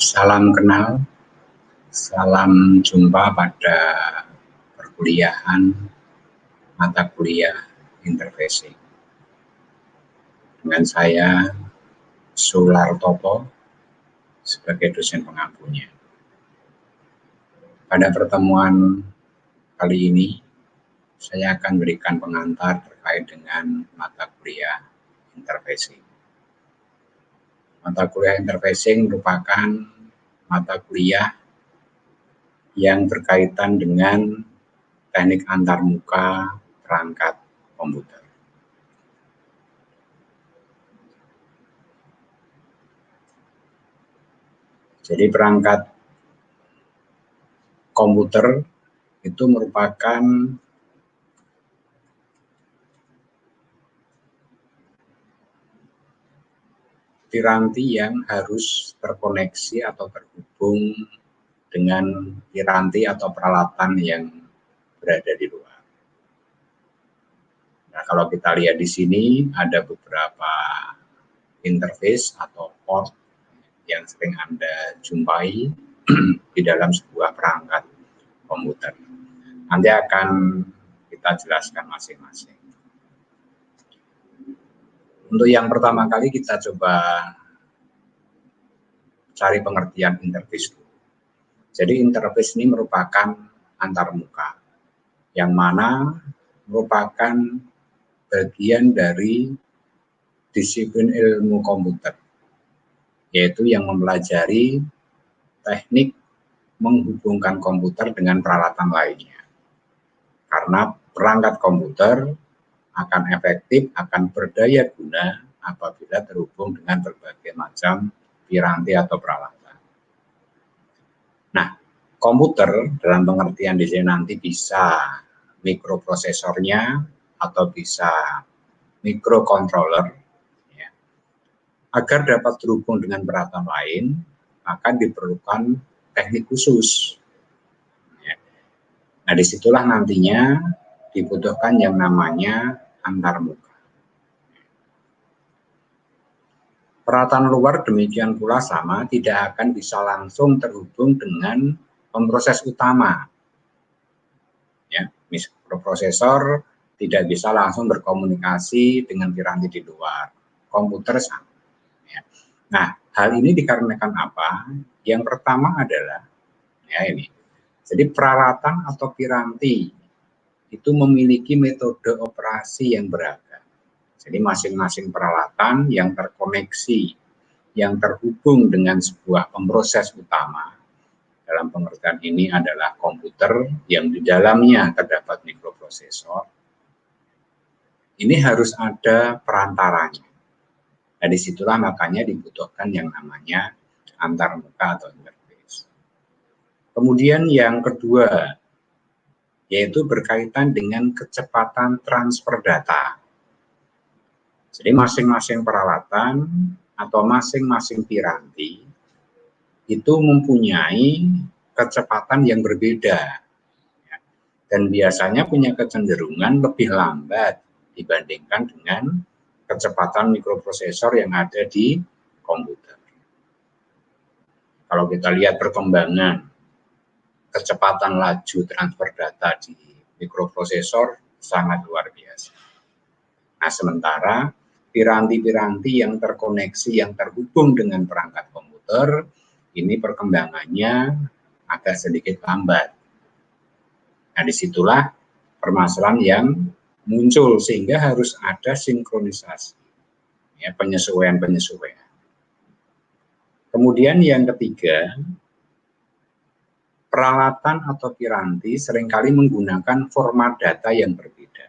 Salam kenal, salam jumpa pada perkuliahan mata kuliah interfacing. Dengan saya Sulartopo sebagai dosen pengampunya. Pada pertemuan kali ini, saya akan berikan pengantar terkait dengan mata kuliah interfacing. Mata kuliah interfacing merupakan mata kuliah yang berkaitan dengan teknik antarmuka perangkat komputer. Jadi perangkat komputer itu merupakan piranti yang harus terkoneksi atau terhubung dengan piranti atau peralatan yang berada di luar. Nah, kalau kita lihat di sini ada beberapa interface atau port yang sering Anda jumpai di dalam sebuah perangkat komputer. Nanti akan kita jelaskan masing-masing. Untuk yang pertama kali kita coba cari pengertian interface dulu. Jadi interface ini merupakan antarmuka, yang mana merupakan bagian dari disiplin ilmu komputer, yaitu yang mempelajari teknik menghubungkan komputer dengan peralatan lainnya. Karena perangkat komputer akan efektif, akan berdaya guna apabila terhubung dengan berbagai macam piranti atau peralatan. Nah, komputer dalam pengertian di sini nanti bisa mikroprosesornya atau bisa mikrocontroller. Ya. Agar dapat terhubung dengan peralatan lain, maka diperlukan teknik khusus. Ya. Nah, disitulah nantinya dibutuhkan yang namanya antarmuka. Peralatan luar demikian pula sama, tidak akan bisa langsung terhubung dengan pemroses utama. Ya, mikroprosesor tidak bisa langsung berkomunikasi dengan piranti di luar. Komputer sama. Ya. Nah, hal ini dikarenakan apa? Yang pertama adalah, ya ini, jadi peralatan atau piranti itu memiliki metode operasi yang beragam. Jadi masing-masing peralatan yang terkoneksi, yang terhubung dengan sebuah pemroses utama, dalam pengertian ini adalah komputer yang di dalamnya terdapat mikroprosesor, ini harus ada perantaranya. Nah, disitulah makanya dibutuhkan yang namanya antarmuka atau interface. Kemudian yang kedua, yaitu berkaitan dengan kecepatan transfer data. Jadi masing-masing peralatan atau masing-masing piranti itu mempunyai kecepatan yang berbeda. Dan biasanya punya kecenderungan lebih lambat dibandingkan dengan kecepatan mikroprosesor yang ada di komputer. Kalau kita lihat perkembangan kecepatan laju transfer data di mikroprosesor sangat luar biasa. Nah, sementara piranti-piranti yang terkoneksi, yang terhubung dengan perangkat komputer, ini perkembangannya agak sedikit lambat. Nah, disitulah permasalahan yang muncul, sehingga harus ada sinkronisasi, ya, penyesuaian-penyesuaian. Kemudian yang ketiga, peralatan atau piranti seringkali menggunakan format data yang berbeda.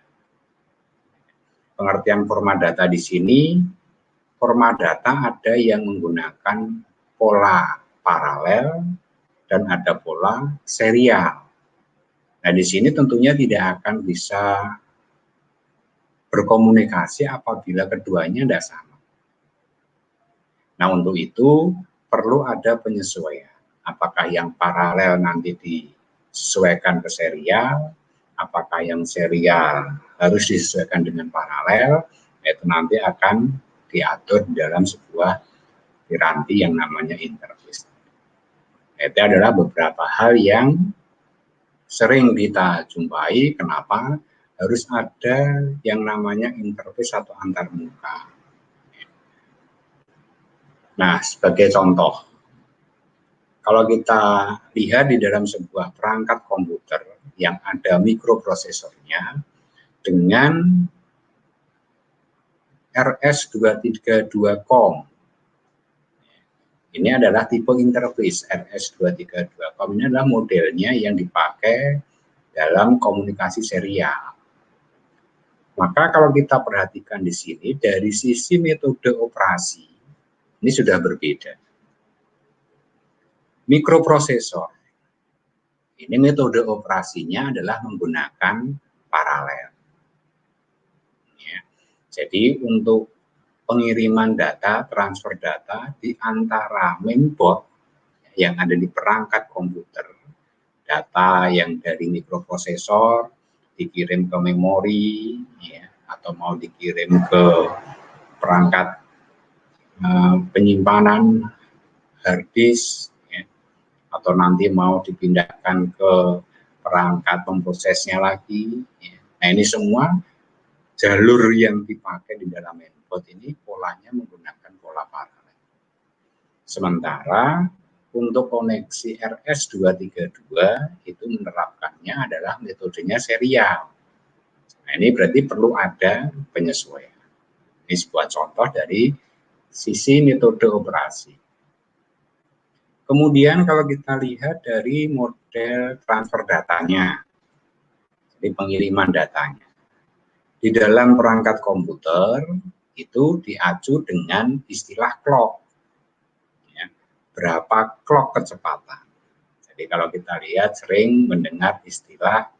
Pengertian format data di sini, format data ada yang menggunakan pola paralel dan ada pola serial. Nah, di sini tentunya tidak akan bisa berkomunikasi apabila keduanya tidak sama. Nah, untuk itu perlu ada penyesuaian. Apakah yang paralel nanti disesuaikan ke serial, apakah yang serial harus disesuaikan dengan paralel, itu nanti akan diatur dalam sebuah piranti yang namanya interface. Itu adalah beberapa hal yang sering kita jumpai. Kenapa harus ada yang namanya interface atau antarmuka. Nah, sebagai contoh, kalau kita lihat di dalam sebuah perangkat komputer yang ada mikroprosesornya dengan RS232COM. Ini adalah tipe interface RS232COM. Ini adalah modelnya yang dipakai dalam komunikasi serial. Maka kalau kita perhatikan di sini dari sisi metode operasi, ini sudah berbeda. Mikroprosesor, ini metode operasinya adalah menggunakan paralel. Ya. Jadi untuk pengiriman data, transfer data di antara mainboard yang ada di perangkat komputer, data yang dari mikroprosesor dikirim ke memori, ya, atau mau dikirim ke perangkat penyimpanan hard disk, ya, atau nanti mau dipindahkan ke perangkat pemprosesnya lagi. Ya. Nah, ini semua jalur yang dipakai di dalam mainboard ini polanya menggunakan pola paralel. Sementara untuk koneksi RS232 itu menerapkannya adalah metodenya serial. Nah, ini berarti perlu ada penyesuaian. Ini sebuah contoh dari sisi metode operasi. Kemudian kalau kita lihat dari model transfer datanya, jadi pengiriman datanya. Di dalam perangkat komputer itu diacu dengan istilah clock. Berapa clock kecepatan. Jadi kalau kita lihat sering mendengar istilah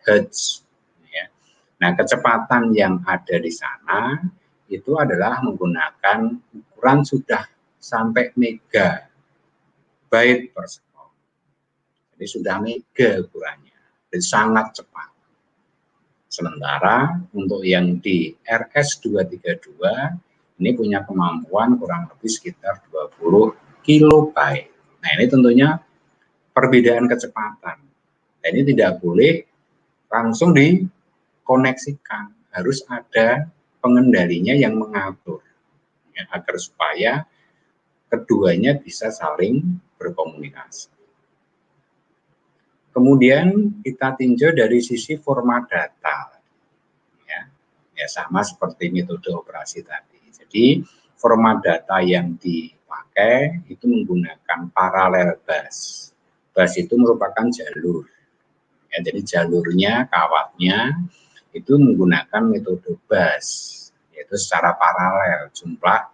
hertz. Ya. Nah, kecepatan yang ada di sana itu adalah menggunakan ukuran sudah sampai megabyte per second. Jadi sudah mega ukurannya, jadi sangat cepat. Sementara untuk yang di RS232 ini punya kemampuan kurang lebih sekitar 20 kilobyte. Nah, ini tentunya perbedaan kecepatan. Dan ini tidak boleh langsung dikoneksikan. Harus ada pengendalinya yang mengatur, ya, agar supaya keduanya bisa saling berkomunikasi. Kemudian kita tinjau dari sisi format data. Ya, sama seperti metode operasi tadi. Jadi format data yang dipakai itu menggunakan paralel bus. Bus itu merupakan jalur. Ya, jadi jalurnya, kawatnya itu menggunakan metode bus, yaitu secara paralel jumlah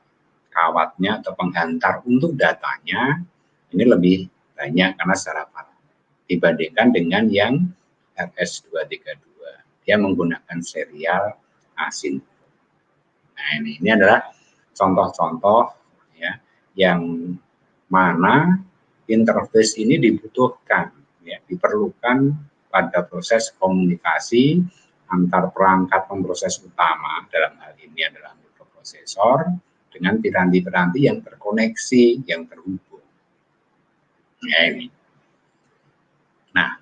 kawatnya atau penghantar untuk datanya ini lebih banyak karena secara paralel dibandingkan dengan yang RS232. Dia menggunakan serial asin. Nah, ini adalah contoh-contoh, ya, yang mana interface ini dibutuhkan, ya, diperlukan pada proses komunikasi antar perangkat pemproses utama, dalam hal ini adalah mikroprosesor, dengan piranti-piranti yang terkoneksi, yang terhubung. Ya, ini. Nah,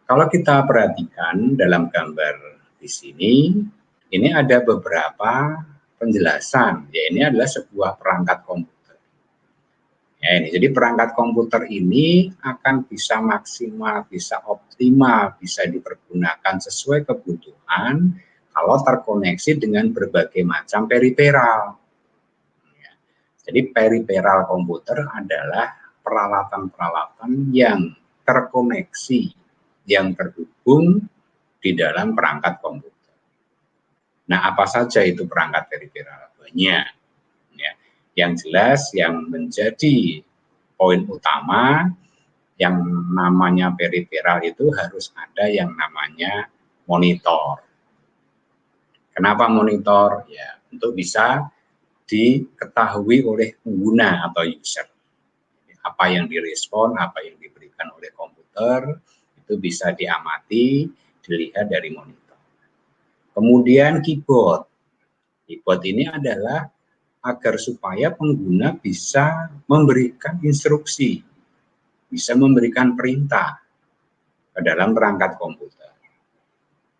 kalau kita perhatikan dalam gambar di sini, ini ada beberapa penjelasan. Ya, ini adalah sebuah perangkat komputer. Ya, ini. Jadi perangkat komputer ini akan bisa maksimal, bisa optimal, bisa dipergunakan sesuai kebutuhan kalau terkoneksi dengan berbagai macam periferal. Ya. Jadi periferal komputer adalah peralatan-peralatan yang terkoneksi, yang terhubung di dalam perangkat komputer. Nah, apa saja itu perangkat periferal? Banyak. Ya. Yang jelas yang menjadi poin utama yang namanya periferal itu harus ada yang namanya monitor. Kenapa monitor? Ya, untuk bisa diketahui oleh pengguna atau user. Apa yang direspon, apa yang diberikan oleh komputer, itu bisa diamati, dilihat dari monitor. Kemudian keyboard. Keyboard ini adalah agar supaya pengguna bisa memberikan instruksi. bisa memberikan perintah ke dalam perangkat komputer.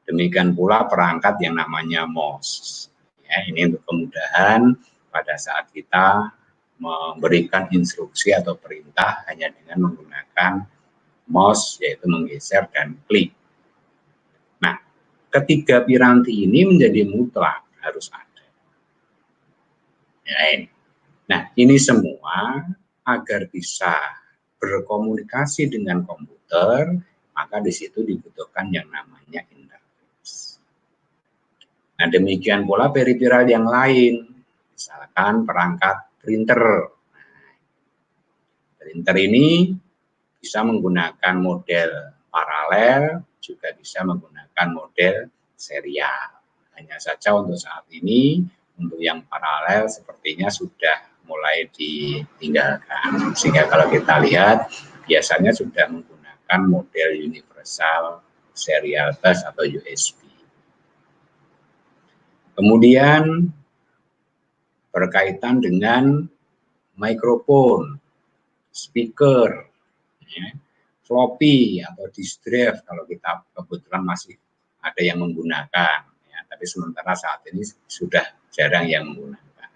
Demikian pula perangkat yang namanya MOS. Ya, ini untuk kemudahan pada saat kita memberikan instruksi atau perintah hanya dengan menggunakan mouse, yaitu menggeser dan klik. Nah, ketiga piranti ini menjadi mutlak, harus ada. Ya, ini. Nah, ini semua agar bisa berkomunikasi dengan komputer, maka di situ dibutuhkan yang namanya interface. Nah, demikian pula peripheral yang lain, misalkan perangkat printer. Printer ini bisa menggunakan model paralel, juga bisa menggunakan model serial. Hanya saja untuk saat ini, untuk yang paralel sepertinya sudah mulai ditinggalkan. Sehingga kalau kita lihat, biasanya sudah menggunakan model universal serial bus atau USB. Kemudian berkaitan dengan mikrofon, speaker, ya, floppy atau disk drive kalau kita kebetulan masih ada yang menggunakan, ya, tapi sementara saat ini sudah jarang yang menggunakan.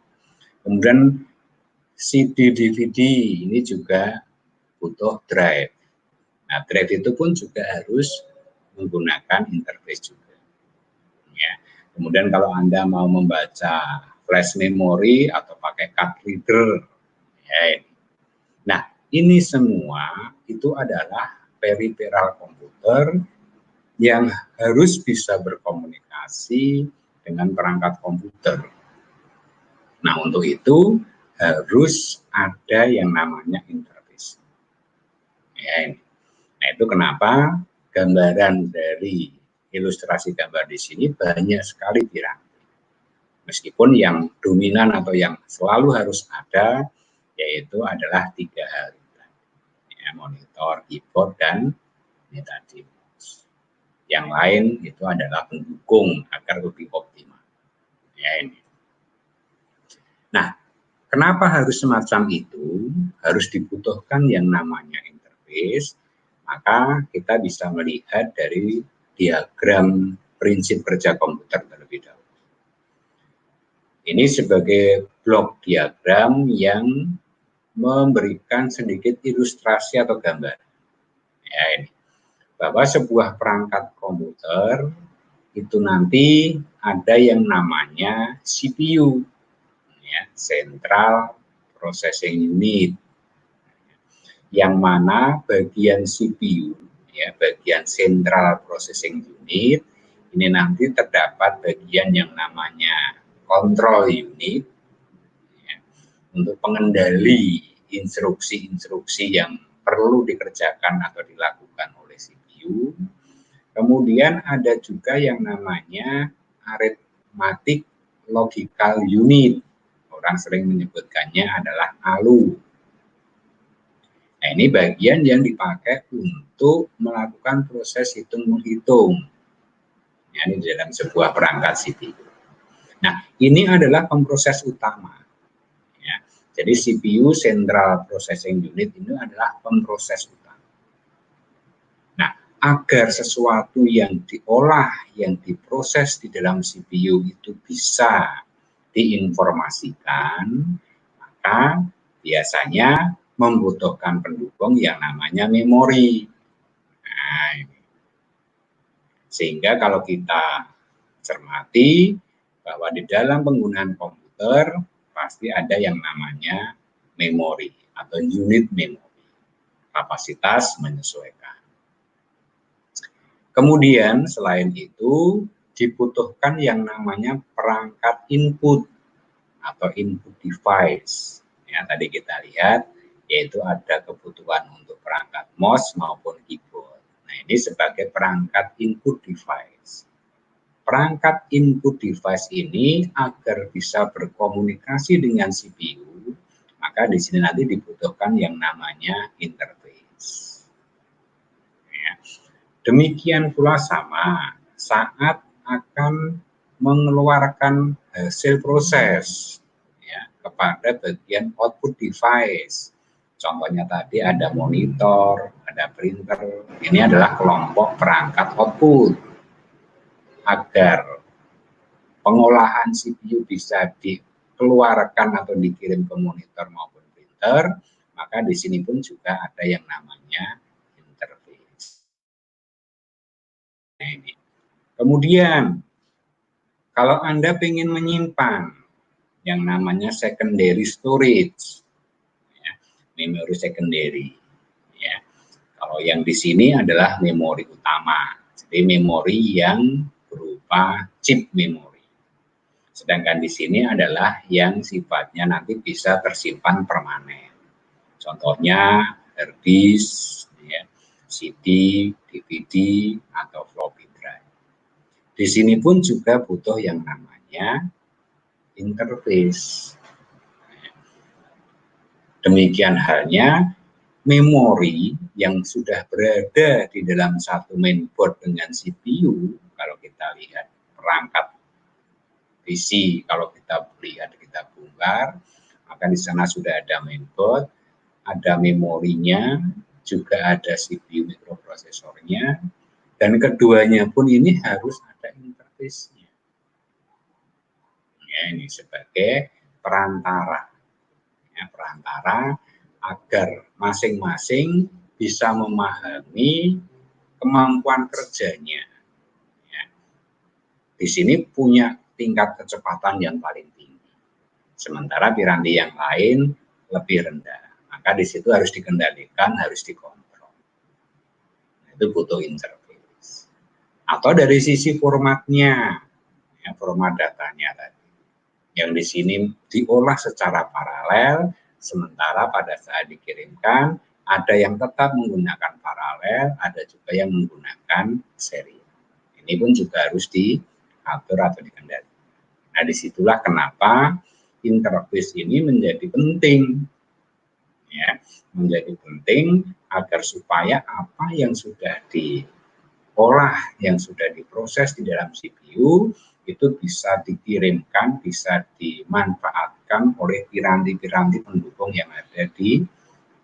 Kemudian CD DVD ini juga butuh drive. Nah, drive itu pun juga harus menggunakan interface juga. Ya. Kemudian kalau Anda mau membaca flash memory atau pakai card reader, ya. Nah, ini semua itu adalah peripheral komputer yang harus bisa berkomunikasi dengan perangkat komputer. Nah, untuk itu harus ada yang namanya interface. Ya, nah, itu kenapa gambaran dari ilustrasi gambar di sini banyak sekali piranti. Meskipun yang dominan atau yang selalu harus ada yaitu adalah 3 hal. Ya, monitor, keyboard, dan ini tadi. Yang lain itu adalah pendukung agar lebih optimal. Ya, ini. Nah, kenapa harus semacam itu? Harus dibutuhkan yang namanya interface. Maka kita bisa melihat dari diagram prinsip kerja komputer terlebih dahulu. Ini sebagai blok diagram yang memberikan sedikit ilustrasi atau gambar. Ya, ini. Bahwa sebuah perangkat komputer itu nanti ada yang namanya CPU, ya, Central Processing Unit, yang mana bagian CPU, ya, bagian Central Processing Unit, ini nanti terdapat bagian yang namanya Control Unit, ya, untuk pengendali instruksi-instruksi yang perlu dikerjakan atau dilakukan oleh CPU. Kemudian ada juga yang namanya Arithmetic Logical Unit. Orang sering menyebutkannya adalah ALU. Nah, ini bagian yang dipakai untuk melakukan proses hitung-menghitung. Ya, ini dalam sebuah perangkat CPU. Nah, ini adalah pemproses utama. Ya, jadi CPU, Central Processing Unit, ini adalah pemproses utama. Nah, agar sesuatu yang diolah, yang diproses di dalam CPU itu bisa diinformasikan, maka biasanya membutuhkan pendukung yang namanya memori. Nah, sehingga kalau kita cermati bahwa di dalam penggunaan komputer pasti ada yang namanya memori atau unit memori, kapasitas menyesuaikan. Kemudian selain itu dibutuhkan yang namanya perangkat input atau input device. Ya, tadi kita lihat yaitu ada kebutuhan untuk perangkat mouse maupun keyboard. Nah, ini sebagai perangkat input device. Perangkat input device ini agar bisa berkomunikasi dengan CPU, maka di sini nanti dibutuhkan yang namanya interface. Ya. Demikian pula sama saat akan mengeluarkan hasil proses, ya, kepada bagian output device. Contohnya tadi ada monitor, ada printer. Ini adalah kelompok perangkat output. Agar pengolahan CPU bisa dikeluarkan atau dikirim ke monitor maupun printer, maka di sini pun juga ada yang namanya interface. Nah, ini. Kemudian, kalau Anda ingin menyimpan yang namanya secondary storage, memori secondary. Ya. Kalau yang di sini adalah memori utama, jadi memori yang berupa chip memori. Sedangkan di sini adalah yang sifatnya nanti bisa tersimpan permanen. Contohnya hard disk, ya, CD, DVD, atau floppy drive. Di sini pun juga butuh yang namanya interface. Demikian halnya memori yang sudah berada di dalam satu mainboard dengan CPU, kalau kita lihat perangkat PC, kalau kita lihat, kita bongkar, maka di sana sudah ada mainboard, ada memorinya, juga ada CPU mikroprosesornya, dan keduanya pun ini harus ada interface-nya. Ya, ini sebagai perantara. Ya, perantara agar masing-masing bisa memahami kemampuan kerjanya. Ya. Di sini punya tingkat kecepatan yang paling tinggi, sementara piranti yang lain lebih rendah. Maka di situ harus dikendalikan, harus dikontrol. Itu butuh interface. Atau dari sisi formatnya, ya, format datanya tadi. Yang di sini diolah secara paralel, sementara pada saat dikirimkan ada yang tetap menggunakan paralel, ada juga yang menggunakan seri. Ini pun juga harus diatur atau dikendalikan. Nah, disitulah kenapa interface ini menjadi penting, ya, menjadi penting agar supaya apa yang sudah diolah, yang sudah diproses di dalam CPU itu bisa dikirimkan, bisa dimanfaatkan oleh piranti-piranti pendukung yang ada di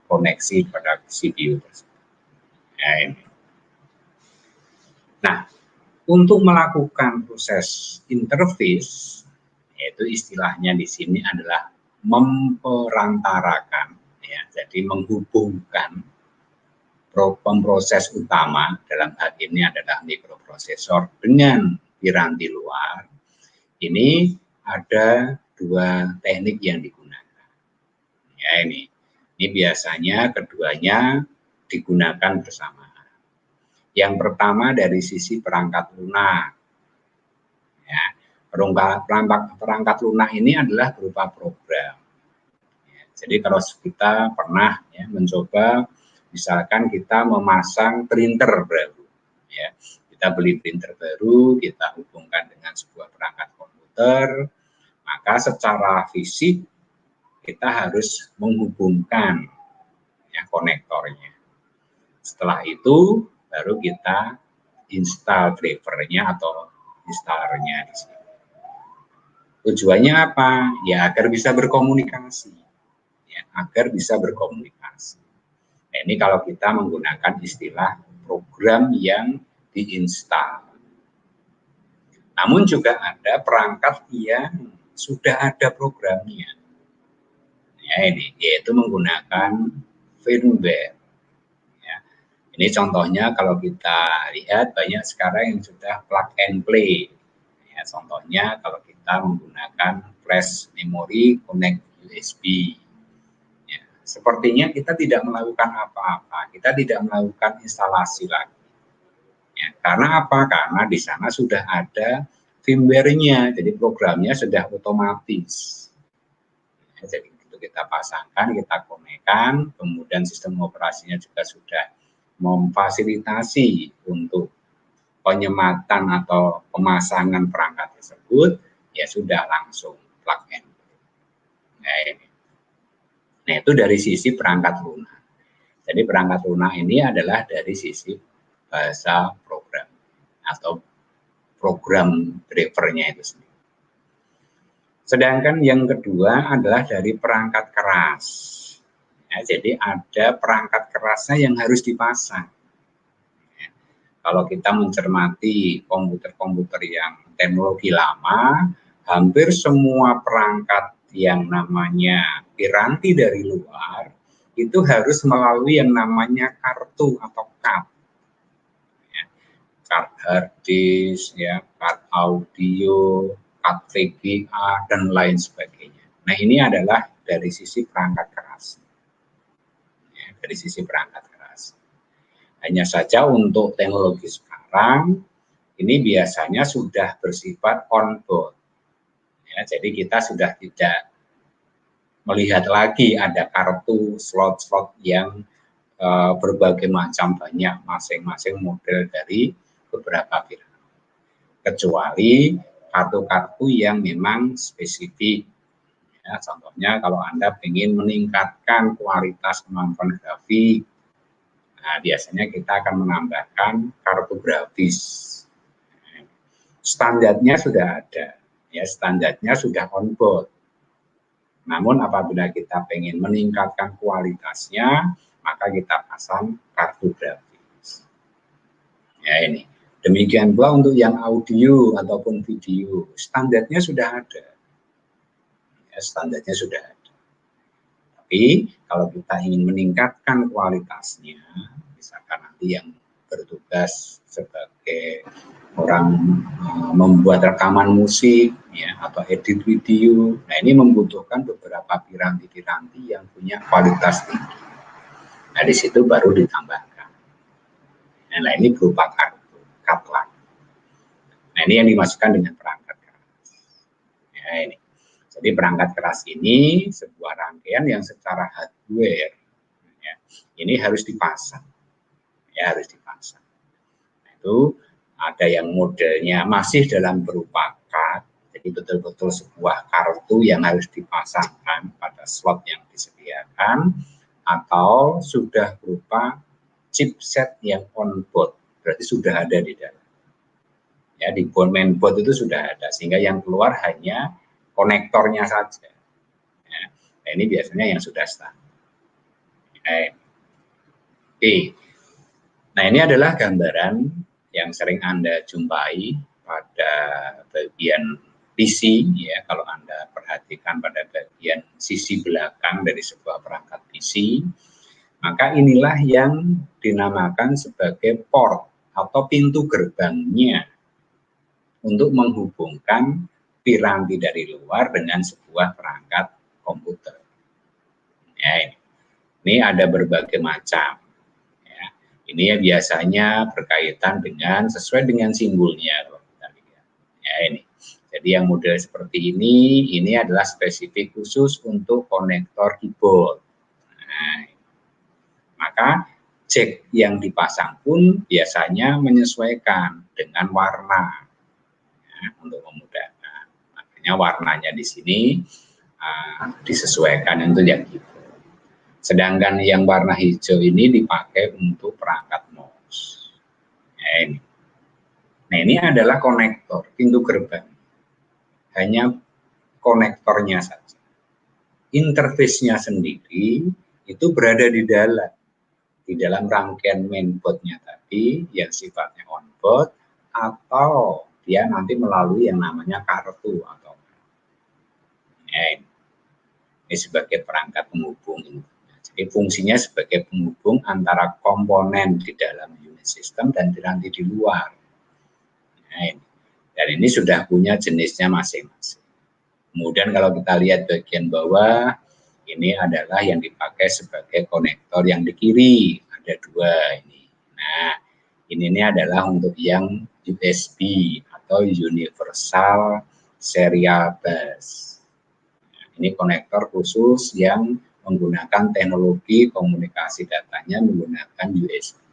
koneksi pada CPU tersebut. Nah, untuk melakukan proses interface, yaitu istilahnya di sini adalah memperantarakan, ya, jadi menghubungkan pemproses utama, dalam hal ini adalah mikroprosesor, dengan piranti luar. Ini ada dua teknik yang digunakan. Ya, ini biasanya keduanya digunakan bersamaan. Yang pertama dari sisi perangkat lunak. Ya, perangkat lunak ini adalah berupa program. Ya, jadi kalau kita pernah, ya, mencoba, misalkan kita memasang printer baru, ya, kita beli printer baru, kita hubungkan dengan sebuah perangkat komputer, maka secara fisik kita harus menghubungkan, ya, konektornya. Setelah itu baru kita install drivernya atau installernya di sini. Tujuannya apa? Ya, agar bisa berkomunikasi, ya, agar bisa berkomunikasi. Nah, ini kalau kita menggunakan istilah program yang diinstal. Namun juga ada perangkat yang sudah ada programnya. Ya, ini yaitu menggunakan firmware. Ya. Ini contohnya kalau kita lihat banyak sekarang yang sudah plug and play. Ya, contohnya kalau kita menggunakan flash memory connect USB. Ya, sepertinya kita tidak melakukan apa-apa, kita tidak melakukan instalasi lagi. Ya, karena apa? Karena di sana sudah ada firmware-nya, jadi programnya sudah otomatis. Ya, jadi itu kita pasangkan, kita konekkan, kemudian sistem operasinya juga sudah memfasilitasi untuk penyematan atau pemasangan perangkat tersebut, ya sudah langsung plug and play. Nah, itu dari sisi perangkat lunak. Jadi perangkat lunak ini adalah dari sisi bahasa program atau program drivernya itu sendiri. Sedangkan yang kedua adalah dari perangkat keras. Ya, jadi ada perangkat kerasnya yang harus dipasang. Ya, kalau kita mencermati komputer-komputer yang teknologi lama, hampir semua perangkat yang namanya piranti dari luar itu harus melalui yang namanya kartu atau card. Ya, card hard disk, ya, card audio, card VGA, dan lain sebagainya. Nah, ini adalah dari sisi perangkat keras. Ya, dari sisi perangkat keras. Hanya saja untuk teknologi sekarang, ini biasanya sudah bersifat on-board. Ya, jadi kita sudah tidak melihat lagi ada kartu slot-slot yang berbagai macam, banyak masing-masing model dari beberapa piranti. Kecuali kartu-kartu yang memang spesifik. Ya, contohnya kalau Anda ingin meningkatkan kualitas kemampuan grafik, nah, biasanya kita akan menambahkan kartu grafis. Standarnya sudah ada, ya, standarnya sudah on board. Namun apabila kita ingin meningkatkan kualitasnya, maka kita pasang kartu grafis. Ya, ini. Demikian pula untuk yang audio ataupun video, standarnya sudah ada. Ya, standarnya sudah ada. Tapi kalau kita ingin meningkatkan kualitasnya, misalkan nanti yang bertugas sebagai orang membuat rekaman musik, ya, atau edit video, nah ini membutuhkan beberapa piranti-piranti yang punya kualitas tinggi. Nah, di situ baru ditambahkan. Nah, ini berupa kartu, card. Nah, ini yang dimasukkan dengan perangkat keras. Ya, ini. Jadi perangkat keras ini sebuah rangkaian yang secara hardware, ya, ini harus dipasang. Ya, harus dipasang. Nah, itu ada yang modelnya masih dalam berupa card, jadi betul-betul sebuah kartu yang harus dipasangkan pada slot yang disediakan, atau sudah berupa chipset yang on board, berarti sudah ada di dalam. Ya, di mainboard itu sudah ada, sehingga yang keluar hanya konektornya saja. Ya, nah, ini biasanya yang sudah standar. Oke. Nah, ini adalah gambaran yang sering Anda jumpai pada bagian PC, ya, kalau Anda perhatikan pada bagian sisi belakang dari sebuah perangkat PC, maka inilah yang dinamakan sebagai port atau pintu gerbangnya untuk menghubungkan piranti dari luar dengan sebuah perangkat komputer. Ya, ini ada berbagai macam. Ya, ini ya biasanya berkaitan dengan sesuai dengan simbolnya. Ya, ini. Jadi yang model seperti ini adalah spesifik khusus untuk konektor keyboard. Nah, maka jack yang dipasang pun biasanya menyesuaikan dengan warna, ya, untuk memudahkan. Makanya warnanya di sini disesuaikan untuk yang keyboard. Sedangkan yang warna hijau ini dipakai untuk perangkat mouse. Nah, ini adalah konektor pintu gerbang. Hanya konektornya saja. Interface-nya sendiri itu berada di dalam rangkaian mainboard-nya tadi yang sifatnya on-board, atau dia nanti melalui yang namanya kartu atau ini sebagai perangkat penghubung. Jadi fungsinya sebagai penghubung antara komponen di dalam unit system dan piranti di luar. Nah, ini. Dan ini sudah punya jenisnya masing-masing. Kemudian kalau kita lihat bagian bawah, ini adalah yang dipakai sebagai konektor yang di kiri. Ada dua ini. Nah, ini adalah untuk yang USB atau Universal Serial Bus. Nah, ini konektor khusus yang menggunakan teknologi komunikasi datanya menggunakan USB.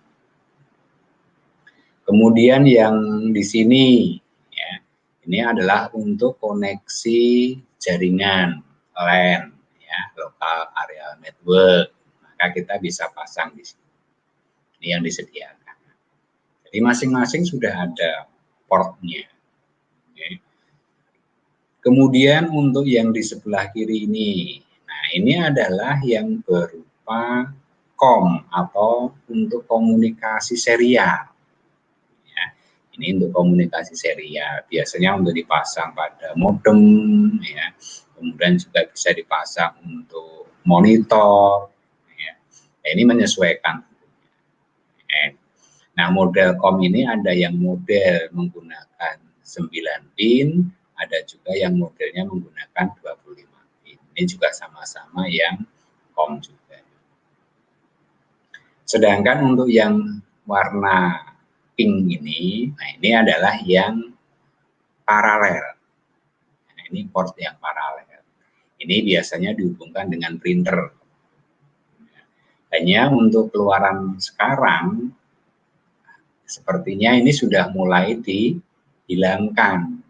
Kemudian yang di sini, ya, ini adalah untuk koneksi jaringan LAN, ya, Local Area Network. Maka kita bisa pasang di sini. Ini yang disediakan. Jadi masing-masing sudah ada portnya. Okay. Kemudian untuk yang di sebelah kiri ini, nah ini adalah yang berupa berupa COM atau untuk komunikasi serial. Ya, ini untuk komunikasi serial, biasanya untuk dipasang pada modem, ya. Kemudian juga bisa dipasang untuk monitor. Ya. Nah, ini menyesuaikan. Nah, model COM ini ada yang model menggunakan 9 pin, ada juga yang modelnya menggunakan 25 pin. Ini juga sama-sama yang COM juga. Sedangkan untuk yang warna pink ini, nah ini adalah yang paralel. Nah, ini port yang paralel. Ini biasanya dihubungkan dengan printer. Hanya untuk keluaran sekarang, sepertinya ini sudah mulai dihilangkan.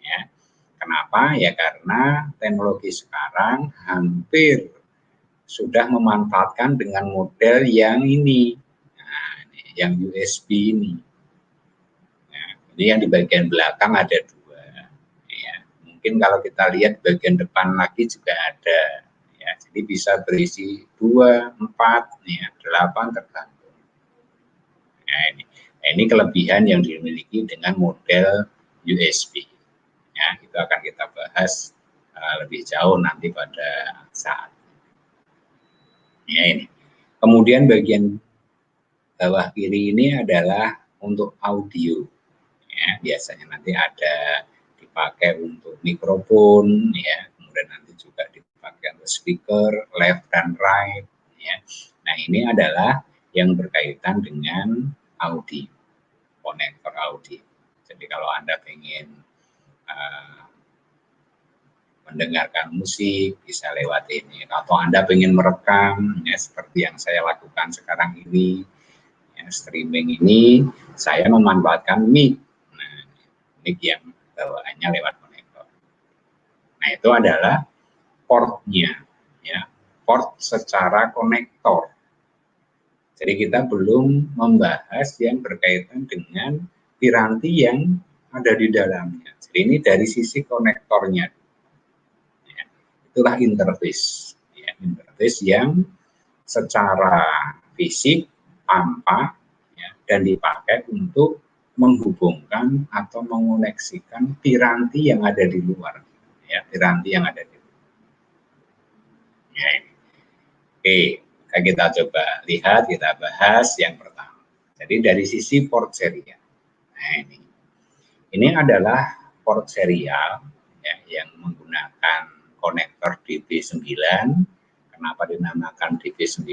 Ya. Kenapa? Ya karena teknologi sekarang hampir sudah memanfaatkan dengan model yang ini, nah, yang USB ini. Nah, ini yang di bagian belakang ada 2. Ya. Mungkin kalau kita lihat bagian depan lagi juga ada. Ya. Jadi bisa berisi 2, 4, ya, 8 tergantung. Nah, ini kelebihan yang dimiliki dengan model USB. Ya, itu akan kita bahas lebih jauh nanti pada saat. Ya, ini. Kemudian bagian bawah kiri ini adalah untuk audio. Ya, biasanya nanti ada dipakai untuk mikrofon, ya. Kemudian nanti juga dipakai untuk speaker left dan right. Ya. Nah, ini adalah yang berkaitan dengan audio, konektor audio. Jadi kalau Anda ingin mendengarkan musik bisa lewat ini, atau Anda ingin merekam, ya, seperti yang saya lakukan sekarang ini, ya, streaming ini, saya memanfaatkan mic. Nah, mic yang bawaannya lewat konektor. Nah, itu adalah portnya, ya, port secara konektor. Jadi kita belum membahas yang berkaitan dengan piranti yang ada di dalamnya. Jadi ini dari sisi konektornya. Ya, itulah interface. Ya, interface yang secara fisik tampak, ya, dan dipakai untuk menghubungkan atau mengoneksikan piranti yang ada di luar. Ya, piranti yang ada di luar. Ya, ini. Oke. Kita coba lihat, kita bahas yang pertama. Jadi dari sisi port serial. Nah, ini adalah port serial, ya, yang menggunakan konektor DB9. Kenapa dinamakan DB9?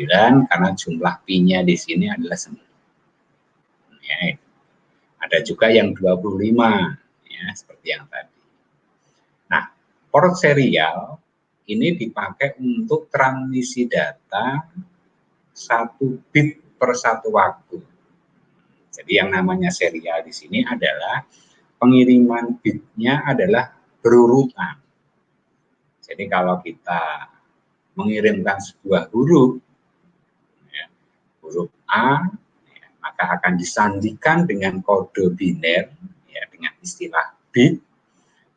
Karena jumlah pin-nya di sini adalah 9. Ya, ada juga yang 25, ya, seperti yang tadi. Nah, port serial ini dipakai untuk transmisi data 1 bit per 1 waktu. Jadi yang namanya serial di sini adalah pengiriman bitnya adalah berurutan. Jadi kalau kita mengirimkan sebuah huruf, ya, huruf A, ya, maka akan disandikan dengan kode biner, ya, dengan istilah bit,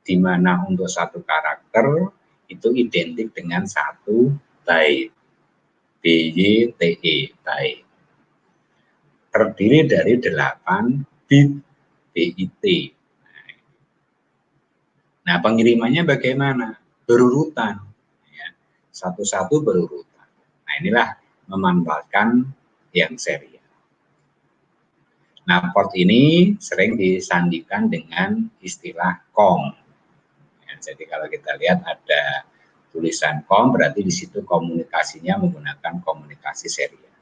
di mana untuk 1 karakter itu identik dengan 1 byte. BYTE, byte. Terdiri dari 8 bit BIT. Nah, pengirimannya bagaimana? Berurutan. Ya, satu-satu berurutan. Nah, inilah memanfaatkan yang serial. Nah, port ini sering disandikan dengan istilah COM. Ya, jadi kalau kita lihat ada tulisan COM, berarti di situ komunikasinya menggunakan komunikasi serial.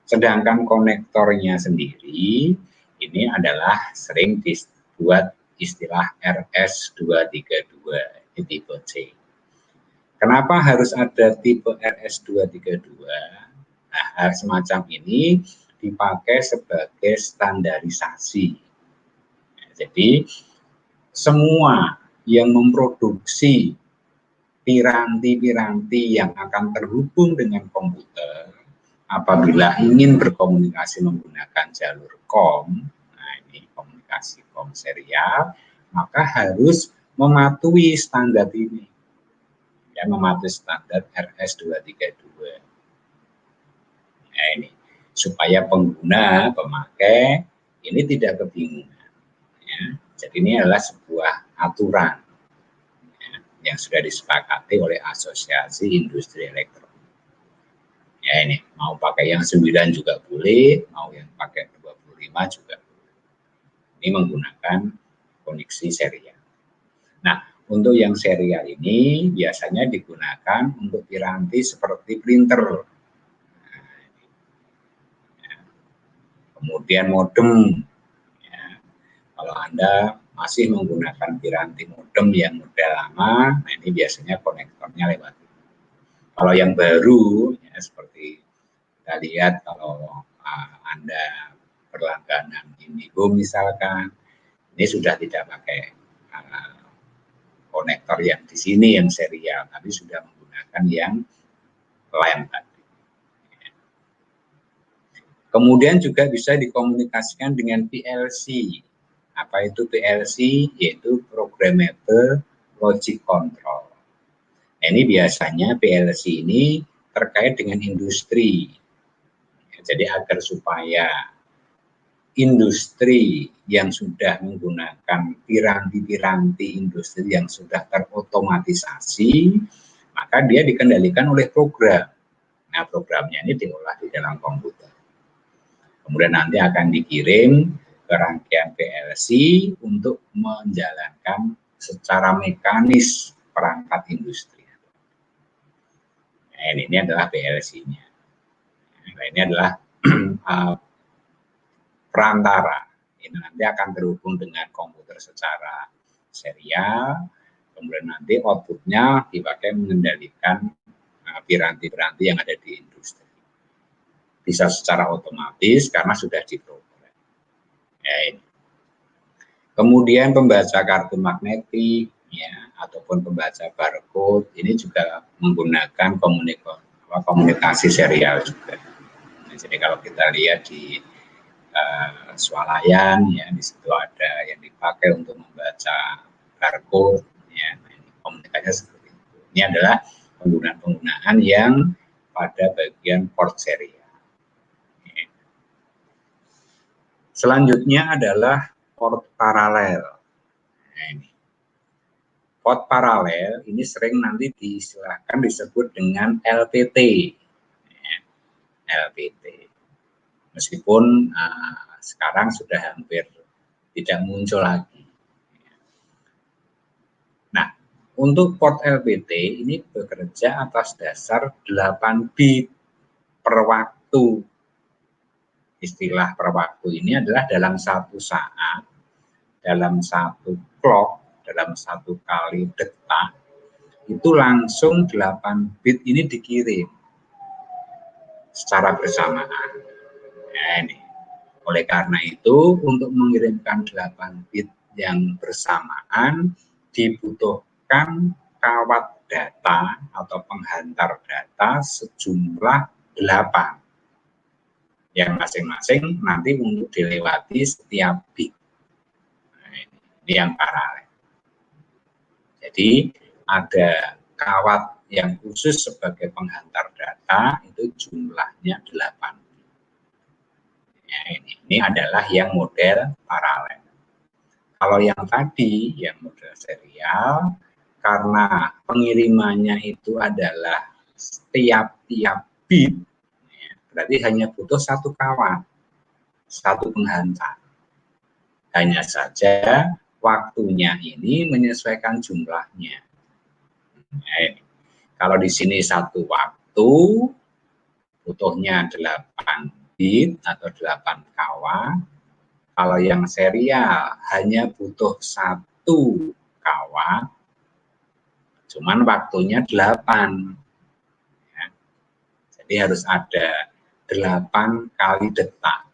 Sedangkan konektornya sendiri ini adalah sering dibuat istilah RS232, ini tipe C. Kenapa harus ada tipe RS232? Nah, hal semacam ini dipakai sebagai standarisasi. Jadi semua yang memproduksi piranti-piranti yang akan terhubung dengan komputer apabila ingin berkomunikasi menggunakan jalur COM, nah ini komunikasi COM serial, maka harus mematuhi standar ini. Ya, mematuhi standar RS232. Ya, ini supaya pengguna, pemakai ini tidak kebingungan. Ya. Jadi ini adalah sebuah aturan ya, yang sudah disepakati oleh Asosiasi Industri Elektronik. Ya ini, mau pakai yang 9 juga boleh, mau yang pakai 25 juga boleh. Ini menggunakan koneksi serial. Nah, untuk yang serial ini biasanya digunakan untuk piranti seperti printer. Kemudian modem. Ya. Kalau Anda masih menggunakan piranti modem yang model lama, nah ini biasanya konektornya lewat. Kalau yang baru, ya, seperti kita lihat kalau Anda berlangganan Indigo misalkan, ini sudah tidak pakai konektor yang di sini yang serial, tapi sudah menggunakan yang LAN tadi. Kemudian juga bisa dikomunikasikan dengan PLC. Apa itu PLC? Yaitu Programmable Logic Control. Nah, ini biasanya PLC ini terkait dengan industri. Jadi agar supaya industri yang sudah menggunakan piranti-piranti industri yang sudah terotomatisasi, maka dia dikendalikan oleh program. Nah, programnya ini diolah di dalam komputer. Kemudian nanti akan dikirim ke rangkaian PLC untuk menjalankan secara mekanis perangkat industri. Nah, ini adalah PLC-nya. Nah, ini adalah perantara. Ini nanti akan terhubung dengan komputer secara serial, kemudian nanti outputnya dipakai mengendalikan piranti-piranti yang ada di industri. Bisa secara otomatis karena sudah diprogram. Ya, ini. Kemudian pembaca kartu magnetik, ya, ataupun pembaca barcode, ini juga menggunakan komunikasi serial juga. Nah, jadi kalau kita lihat di swalayan, ya, di situ ada yang dipakai untuk membaca barcode, ya, komunikasinya seperti itu. Ini adalah penggunaan-penggunaan yang pada bagian port serial. Selanjutnya adalah port paralel. Nah, ini. Port paralel ini sering nanti diistilahkan disebut dengan LPT. Ya, LPT. Meskipun sekarang sudah hampir tidak muncul lagi. Nah, untuk port LPT ini bekerja atas dasar 8 bit per waktu. Istilah per waktu ini adalah dalam satu saat, dalam satu clock, dalam satu kali detak, itu langsung 8 bit ini dikirim secara bersamaan. Nah, ini. Oleh karena itu, untuk mengirimkan 8 bit yang bersamaan, dibutuhkan kawat data atau penghantar data sejumlah 8. Yang masing-masing nanti untuk dilewati setiap bit. Nah, ini yang paralel. Jadi ada kawat yang khusus sebagai penghantar data, itu jumlahnya 8. Ya, ini adalah yang model paralel. Kalau yang tadi, yang model serial, karena pengirimannya itu adalah tiap-tiap bit, ya, berarti hanya butuh satu kawat, satu penghantar. Hanya saja waktunya ini menyesuaikan jumlahnya. Nah, ini. Kalau di sini satu waktu, butuhnya 8 bit atau 8 kawat. Kalau yang serial hanya butuh satu kawat, cuman waktunya 8. Ya. Jadi harus ada 8 kali detak,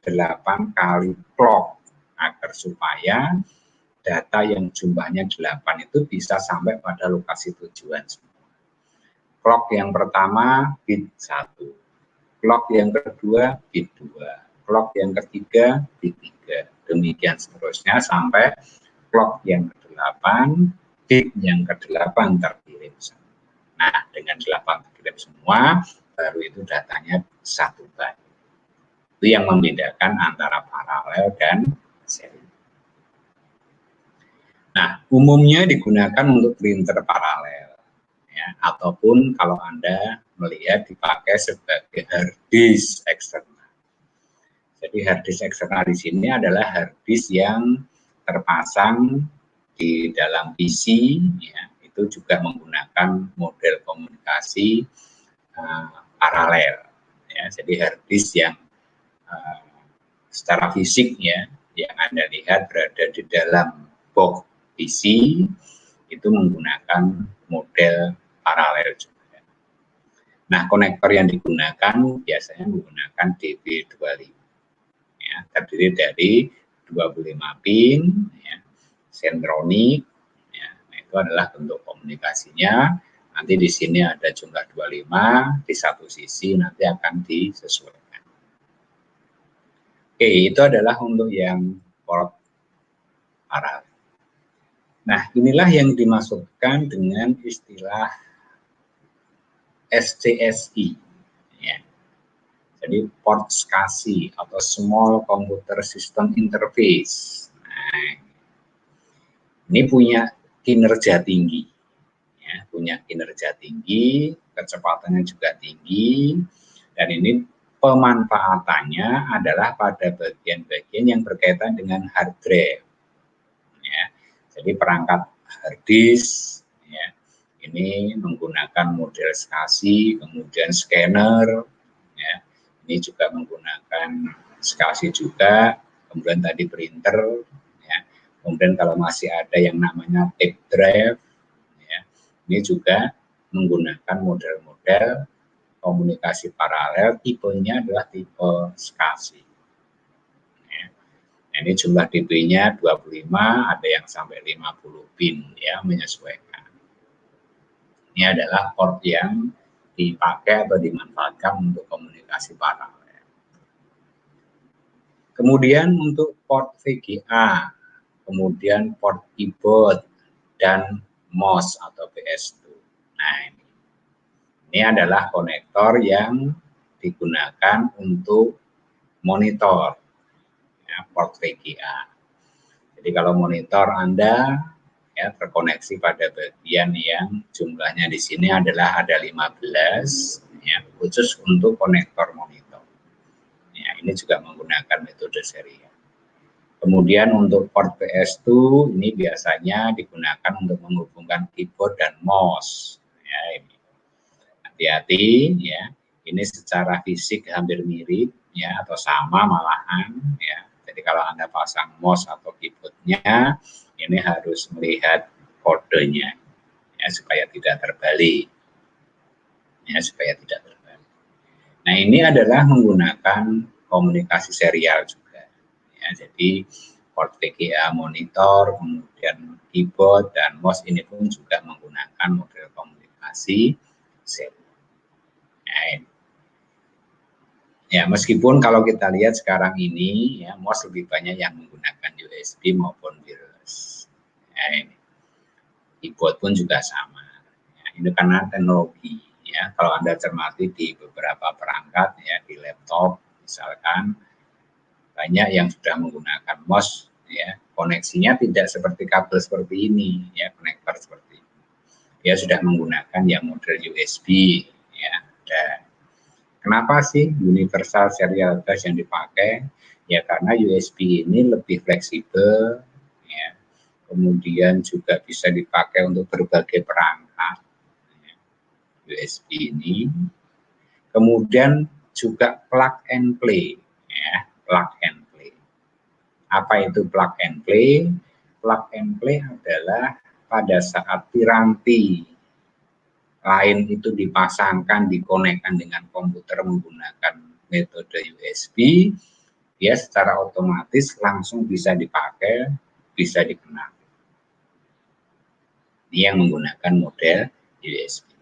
8 kali clock, agar supaya data yang jumlahnya 8 itu bisa sampai pada lokasi tujuan semua. Clock yang pertama bit 1, clock yang kedua bit 2, clock yang ketiga bit 3, demikian seterusnya sampai clock yang ke-8, bit yang ke-8 terkirim. Nah, dengan 8 terkirim semua, baru itu datanya satu byte. Itu yang membedakan antara paralel dan seri. Nah, umumnya digunakan untuk printer paralel, ya, ataupun kalau Anda melihat dipakai sebagai hard disk eksternal. Jadi hard disk eksternal di sini adalah hard disk yang terpasang di dalam PC, ya, itu juga menggunakan model komunikasi paralel. Ya, jadi hard disk yang secara fisik, ya, yang Anda lihat berada di dalam box PC itu menggunakan model paralel juga. Nah, konektor yang digunakan biasanya menggunakan DB25, ya, terdiri dari 25 pin, ya, sentronik, ya. Nah, itu adalah bentuk komunikasinya. Nanti di sini ada jumlah 25, di satu sisi nanti akan disesuaikan. Oke, itu adalah untuk yang port paralel. Nah, inilah yang dimaksudkan dengan istilah SCSI, ya. Jadi port SCSI atau Small Computer System Interface. Nah, ini punya kinerja tinggi, ya, punya kinerja tinggi, kecepatannya juga tinggi, dan ini pemanfaatannya adalah pada bagian-bagian yang berkaitan dengan hard drive. Ya. Jadi perangkat hard disk, ya, ini menggunakan model SCSI, kemudian scanner, ya, ini juga menggunakan SCSI juga, kemudian tadi printer, ya, kemudian kalau masih ada yang namanya tape drive, ya, ini juga menggunakan model-model komunikasi paralel, tipenya adalah tipe SCSI. Ini jumlah DB-nya 25, ada yang sampai 50 pin, ya, menyesuaikan. Ini adalah port yang dipakai atau dimanfaatkan untuk komunikasi paralel. Kemudian untuk port VGA, kemudian port keyboard, dan mouse atau PS2. Nah, ini adalah konektor yang digunakan untuk monitor, ya, port VGA. Jadi kalau monitor Anda, ya, terkoneksi pada bagian yang jumlahnya di sini adalah ada 15, ya, khusus untuk konektor monitor. Ya, ini juga menggunakan metode serial. Kemudian untuk port PS2 ini biasanya digunakan untuk menghubungkan keyboard dan mouse. Ya, ini hati-hati, ya, ini secara fisik hampir mirip, ya, atau sama malahan, ya. Jadi kalau Anda pasang mouse atau keyboardnya, ini harus melihat kodenya, ya, supaya tidak terbalik, ya, supaya tidak terbalik. Nah, ini adalah menggunakan komunikasi serial juga, ya. Jadi port VGA monitor, kemudian keyboard dan mouse ini pun juga menggunakan model komunikasi serial. Ya, meskipun kalau kita lihat sekarang ini, ya, mouse lebih banyak yang menggunakan USB maupun wireless. Ya, ini. Keyboard pun juga sama. Ya, ini karena teknologi. Ya, kalau Anda cermati di beberapa perangkat, ya, di laptop misalkan, banyak yang sudah menggunakan mouse, ya, koneksinya tidak seperti kabel seperti ini, ya, konektor seperti ini. Dia sudah menggunakan yang model USB, ya, dan kenapa sih universal serial bus yang dipakai? Ya karena USB ini lebih fleksibel, ya. Kemudian juga bisa dipakai untuk berbagai perangkat, ya, USB ini. Kemudian juga plug and play, ya, plug and play. Apa itu plug and play? Plug and play adalah pada saat piranti lain itu dipasangkan, dikonekkan dengan komputer menggunakan metode USB, dia secara otomatis langsung bisa dipakai, bisa dikenal. Ini yang menggunakan model USB.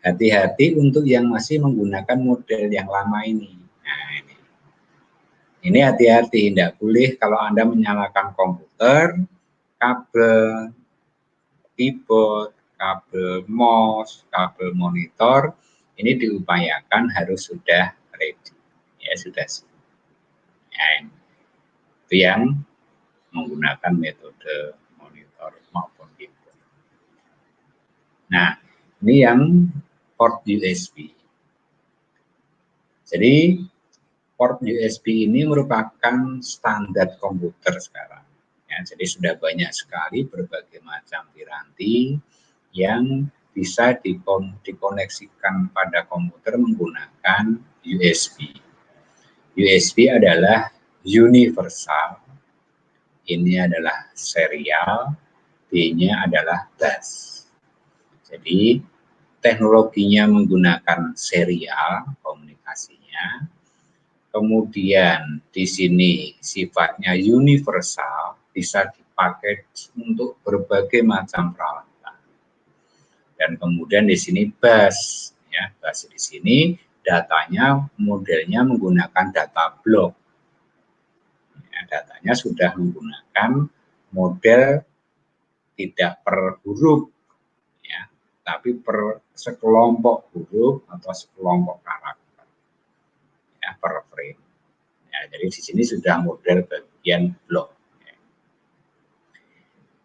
Hati-hati untuk yang masih menggunakan model yang lama ini. Nah, ini hati-hati, tidak boleh kalau Anda menyalakan komputer, kabel keyboard, kabel mouse, kabel monitor, ini diupayakan harus sudah ready, ya sudah. Ya, itu yang menggunakan metode monitor maupun input. Nah, ini yang port USB. Jadi port USB ini merupakan standar komputer sekarang. Ya, jadi sudah banyak sekali berbagai macam piranti yang bisa dikoneksikan pada komputer menggunakan USB. USB adalah universal, ini adalah serial, B-nya adalah bus. Jadi teknologinya menggunakan serial komunikasinya, kemudian di sini sifatnya universal, bisa dipakai untuk berbagai macam peralatan. Dan kemudian di sini bus, ya, bus di sini datanya modelnya menggunakan data block. Ya, datanya sudah menggunakan model tidak per huruf, ya, tapi per sekelompok huruf atau sekelompok karakter, ya, per frame. Ya, jadi di sini sudah model bagian blok.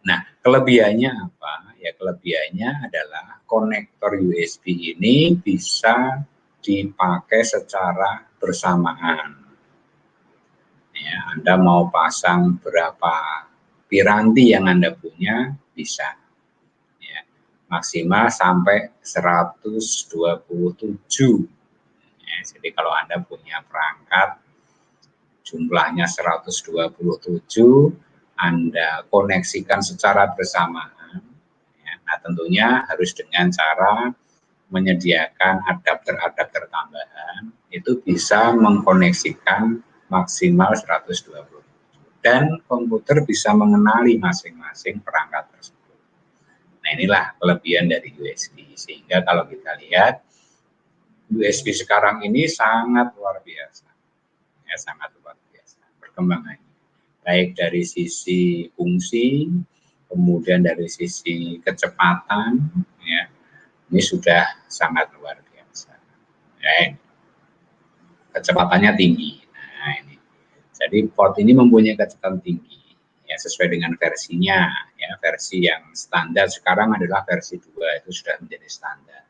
Nah, kelebihannya apa? Ya, kelebihannya adalah konektor USB ini bisa dipakai secara bersamaan. Ya, Anda mau pasang berapa piranti yang Anda punya, bisa. Ya, maksimal sampai 127. Ya, jadi kalau Anda punya perangkat jumlahnya 127, Anda koneksikan secara bersamaan. Ya, nah, tentunya harus dengan cara menyediakan adapter-adapter tambahan, itu bisa mengkoneksikan maksimal 120. Dan komputer bisa mengenali masing-masing perangkat tersebut. Nah, inilah kelebihan dari USB. Sehingga kalau kita lihat, USB sekarang ini sangat luar biasa. Ya, sangat luar biasa perkembangannya. Baik dari sisi fungsi, kemudian dari sisi kecepatan, ya, ini sudah sangat luar biasa. Ya, kecepatannya tinggi. Nah, ini. Jadi port ini mempunyai kecepatan tinggi, ya, sesuai dengan versinya. Ya, versi yang standar sekarang adalah versi 2, itu sudah menjadi standar.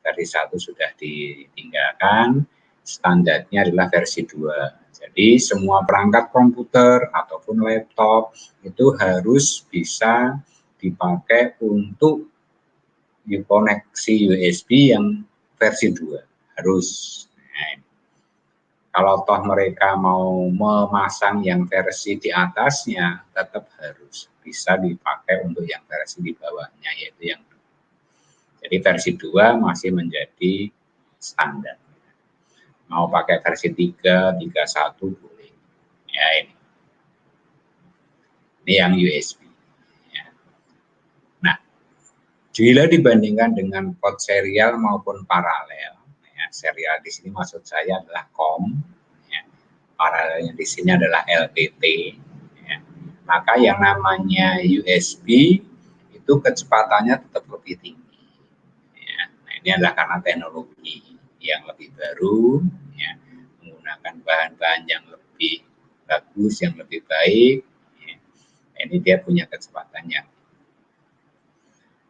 Versi 1 sudah ditinggalkan, standarnya adalah versi 2. Jadi semua perangkat komputer ataupun laptop itu harus bisa dipakai untuk dikoneksi USB yang versi 2. Harus. Nah, kalau toh mereka mau memasang yang versi di atasnya, tetap harus bisa dipakai untuk yang versi di bawahnya, yaitu yang 2. Jadi versi 2 masih menjadi standar. Mau pakai versi 3, 31 boleh. Ya, ini. Ini yang USB. Ya. Nah, bila dibandingkan dengan port serial maupun paralel, ya, serial di sini maksud saya adalah COM, ya, paralelnya di sini adalah LTT, ya, maka yang namanya USB itu kecepatannya tetap lebih tinggi. Ya. Nah, ini adalah karena teknologi yang lebih baru, ya, menggunakan bahan-bahan yang lebih bagus, yang lebih baik. Ya. Ini dia punya kecepatannya.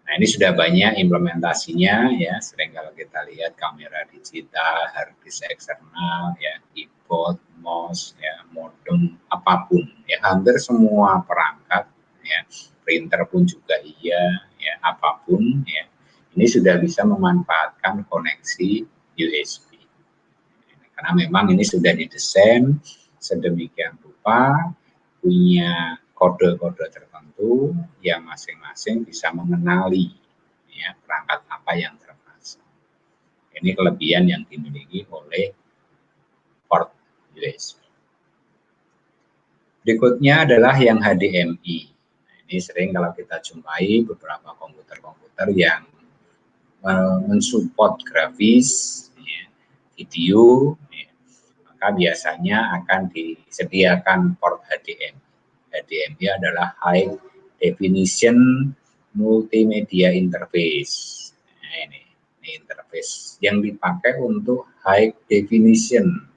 Nah, ini sudah banyak implementasinya, ya. Sering kalau kita lihat kamera digital, hard disk eksternal, ya, keyboard, mouse, ya, modem, apapun, ya, hampir semua perangkat, ya, printer pun juga iya, ya, apapun, ya, ini sudah bisa memanfaatkan koneksi USB. Karena memang ini sudah didesain sedemikian rupa, punya kode-kode tertentu yang masing-masing bisa mengenali, ya, perangkat apa yang terpasang. Ini kelebihan yang dimiliki oleh port USB. Berikutnya adalah yang HDMI. Nah, ini sering kalau kita jumpai beberapa komputer-komputer yang mensupport grafis, ya, video, ya, maka biasanya akan disediakan port HDMI. HDMI adalah High Definition Multimedia Interface. Nah, ini interface yang dipakai untuk high definition,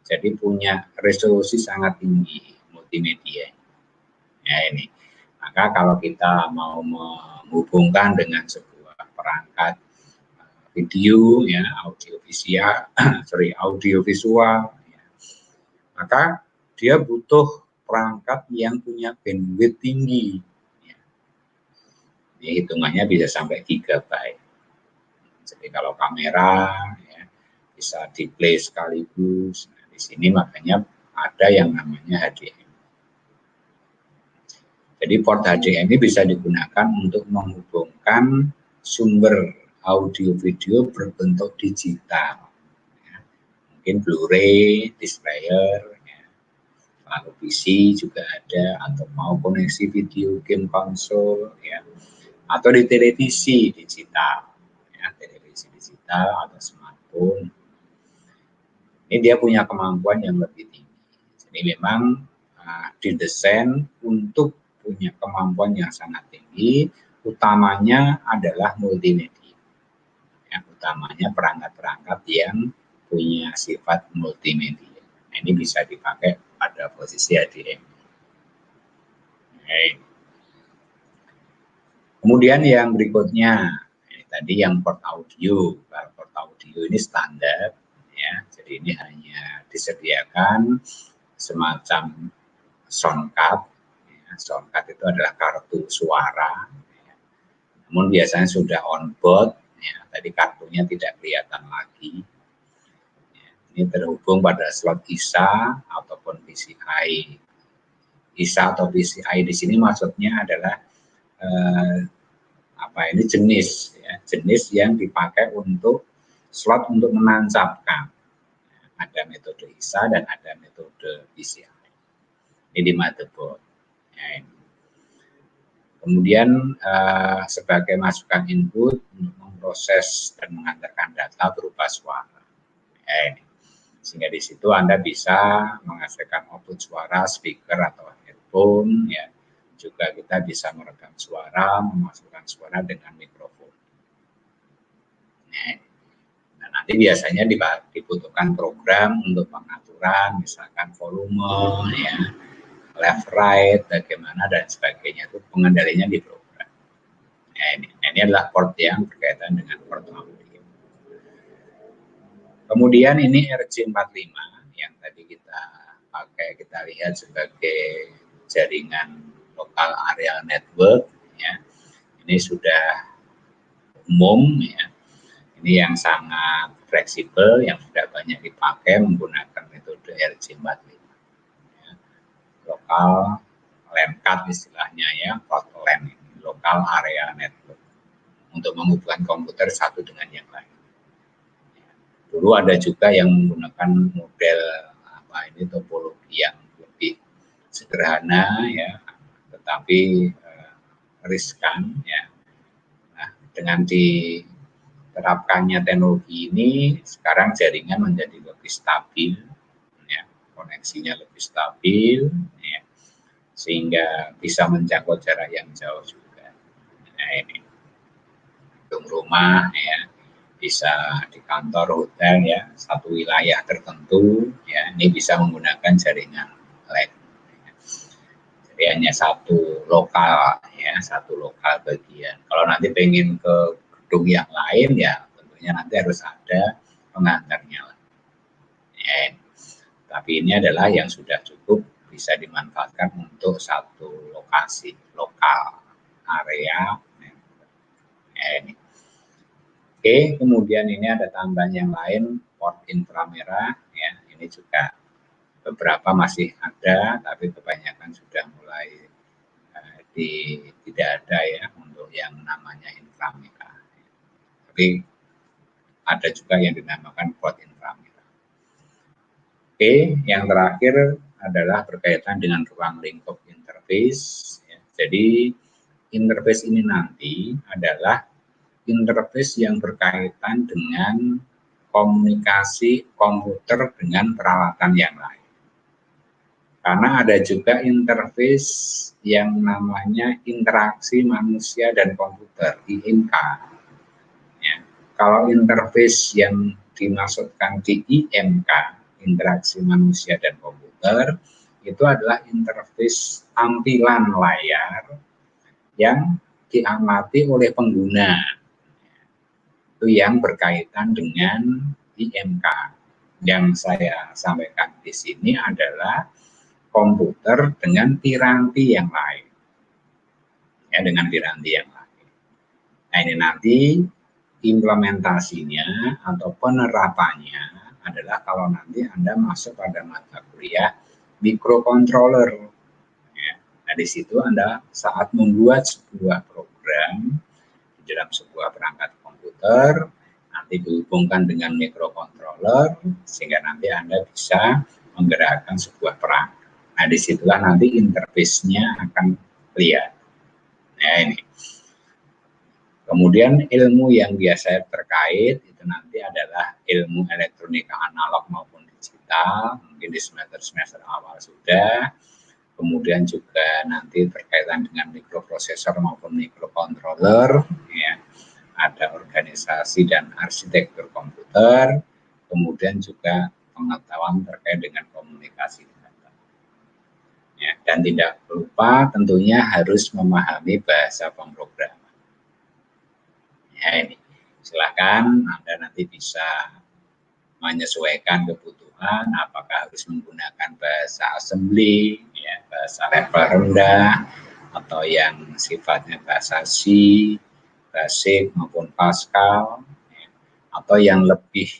jadi punya resolusi sangat tinggi multimedia. Ya ini, maka kalau kita mau menghubungkan dengan sebuah perangkat video, ya audiovisual, ya, maka dia butuh perangkat yang punya bandwidth tinggi. Ya. Ini hitungannya bisa sampai gigabyte. Jadi kalau kamera ya, bisa di play sekaligus. Nah, di sini makanya ada yang namanya HDMI. Jadi port HDMI bisa digunakan untuk menghubungkan sumber audio video berbentuk digital. Ya. Mungkin Blu-ray, disc player, ya. Lalu PC juga ada, atau mau koneksi video game konsol, ya. Atau di televisi digital, ya, televisi digital atau smartphone. Ini dia punya kemampuan yang lebih tinggi. Jadi memang didesain untuk punya kemampuan yang sangat tinggi, utamanya adalah multimedia. Yang utamanya perangkat-perangkat yang punya sifat multimedia. Nah, ini bisa dipakai pada posisi HDMI. Okay. Kemudian yang berikutnya, ini tadi yang port audio. Kalau port audio ini standar, ya. Jadi ini hanya disediakan semacam sound card. Sound card itu adalah kartu suara, ya. Namun biasanya sudah on board, ya. Tadi kartunya tidak kelihatan lagi. Ya. Ini terhubung pada slot ISA ataupun PCI. ISA atau PCI di sini maksudnya adalah jenis, ya. Jenis yang dipakai untuk slot untuk menancapkan. Ada metode ISA dan ada metode PCI. Ini di motherboard. Ya, kemudian sebagai masukan input untuk memproses dan mengantarkan data berupa suara. Ya, sehingga di situ Anda bisa menghasilkan output suara, speaker atau headphone. Ya. Juga kita bisa merekam suara, memasukkan suara dengan mikrofon. Nah, nanti biasanya dibutuhkan program untuk pengaturan, misalkan volume, ya, left right, bagaimana dan sebagainya, itu pengendalinya di program. Nah, ini adalah port yang berkaitan dengan port audio. Kemudian ini RJ45 yang tadi kita pakai, kita lihat sebagai jaringan lokal area network, ya. Ini sudah umum, ya. Ini yang sangat fleksibel, yang sudah banyak dipakai menggunakan metode RJ45. Lokal LAN card istilahnya, ya, port LAN ini, lokal area network, untuk menghubungkan komputer satu dengan yang lain. Dulu ada juga yang menggunakan model topologi yang lebih sederhana, ya, tetapi riskan, ya. Nah, dengan diterapkannya teknologi ini, sekarang jaringan menjadi lebih stabil, ya, koneksinya lebih stabil, ya, sehingga bisa menjangkau jarak yang jauh juga. Nah, ini gedung rumah, ya, bisa di kantor, hotel, ya, satu wilayah tertentu, ya, ini bisa menggunakan jaringan LAN. Jadi hanya satu lokal, ya, satu lokal bagian. Kalau nanti pengen ke gedung yang lain, ya, tentunya nanti harus ada pengantarnya. Ya, tapi ini adalah yang sudah cukup bisa dimanfaatkan untuk satu lokasi, lokal area. Ya, ini. Oke, kemudian ini ada tambahan yang lain, port inframerah, ya, ini juga beberapa masih ada, tapi kebanyakan sudah mulai tidak ada, ya, untuk yang namanya inframerah. Tapi ada juga yang dinamakan port inframerah. Oke, yang terakhir adalah berkaitan dengan ruang lingkup interface. Ya. Jadi interface ini nanti adalah interface yang berkaitan dengan komunikasi komputer dengan peralatan yang lain. Karena ada juga interface yang namanya interaksi manusia dan komputer, IMK. Ya. Kalau interface yang dimasukkan di IMK, interaksi manusia dan komputer, itu adalah interface tampilan layar yang diamati oleh pengguna. Itu yang berkaitan dengan IMK. Yang saya sampaikan di sini adalah komputer dengan piranti yang lain. Ya, dengan piranti yang lain. Nah, ini nanti implementasinya atau penerapannya adalah kalau nanti Anda masuk pada mata kuliah microcontroller. Ya, nah, di situ Anda saat membuat sebuah program di dalam sebuah perangkat komputer, nanti dihubungkan dengan microcontroller, sehingga nanti Anda bisa menggerakkan sebuah perangkat. Nah, disitulah nanti interface-nya akan lihat. Nah, ini. Kemudian ilmu yang biasa terkait itu nanti adalah ilmu elektronika analog maupun digital, mungkin di semester awal sudah. Kemudian juga nanti berkaitan dengan mikroprosesor maupun mikrocontroller, ya. Ada organisasi dan arsitektur komputer, kemudian juga pengetahuan terkait dengan komunikasi data. Ya, dan tidak lupa tentunya harus memahami bahasa pemrograman. Ya, ini silakan Anda nanti bisa menyesuaikan kebutuhan, apakah harus menggunakan bahasa assembly, ya, bahasa level rendah, atau yang sifatnya bahasa C, Basic maupun Pascal, ya, atau yang lebih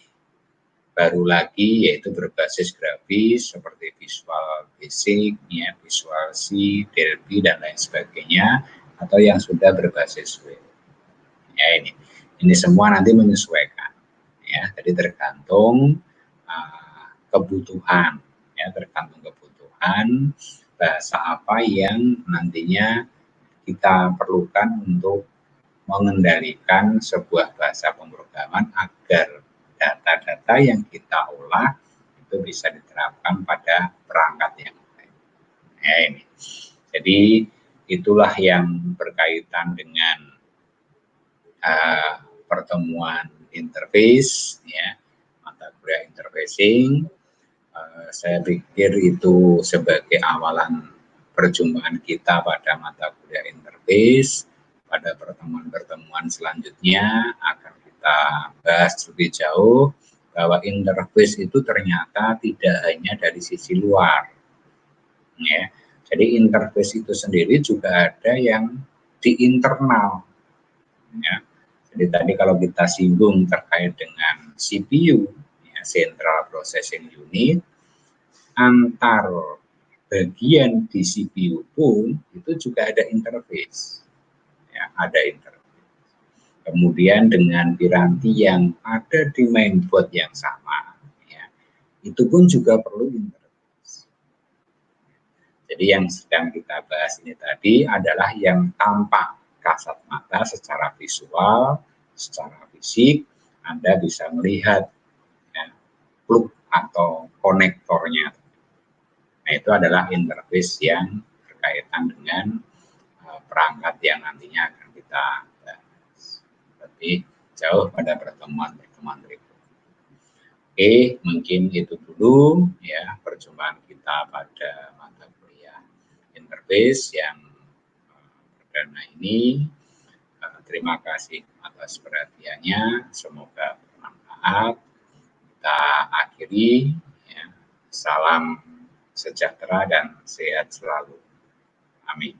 baru lagi yaitu berbasis grafis seperti Visual Basic, ya, Visual C, Delphi dan lain sebagainya, atau yang sudah berbasis web. Ya, ini semua nanti menyesuaikan, ya, jadi tergantung kebutuhan, ya, tergantung kebutuhan bahasa apa yang nantinya kita perlukan untuk mengendalikan sebuah bahasa pemrograman agar data-data yang kita olah itu bisa diterapkan pada perangkat yang lain. Ya, ini. Jadi itulah yang berkaitan dengan pertemuan interface, ya, mata kuliah interfacing. Saya pikir itu sebagai awalan perjumpaan kita pada mata kuliah interface. Pada pertemuan-pertemuan selanjutnya akan kita bahas lebih jauh bahwa interface itu ternyata tidak hanya dari sisi luar, ya. Jadi interface itu sendiri juga ada yang di internal, ya. Jadi tadi kalau kita singgung terkait dengan CPU, ya, Central Processing Unit, antar bagian di CPU pun itu juga ada interface, ya, ada interface. Kemudian dengan piranti yang ada di mainboard yang sama, ya, itu pun juga perlu interface. Jadi yang sedang kita bahas ini tadi adalah yang tampak kasat mata secara visual, secara fisik, Anda bisa melihat, ya, plug atau konektornya. Nah, itu adalah interface yang berkaitan dengan perangkat yang nantinya akan kita bahas lebih jauh pada pertemuan-pertemuan berikutnya. Oke, mungkin itu dulu, ya, perjumpaan kita pada mata kuliah interface yang perdana ini. Terima kasih atas perhatiannya, semoga bermanfaat. Kita akhiri, ya. Salam sejahtera dan sehat selalu. Amin.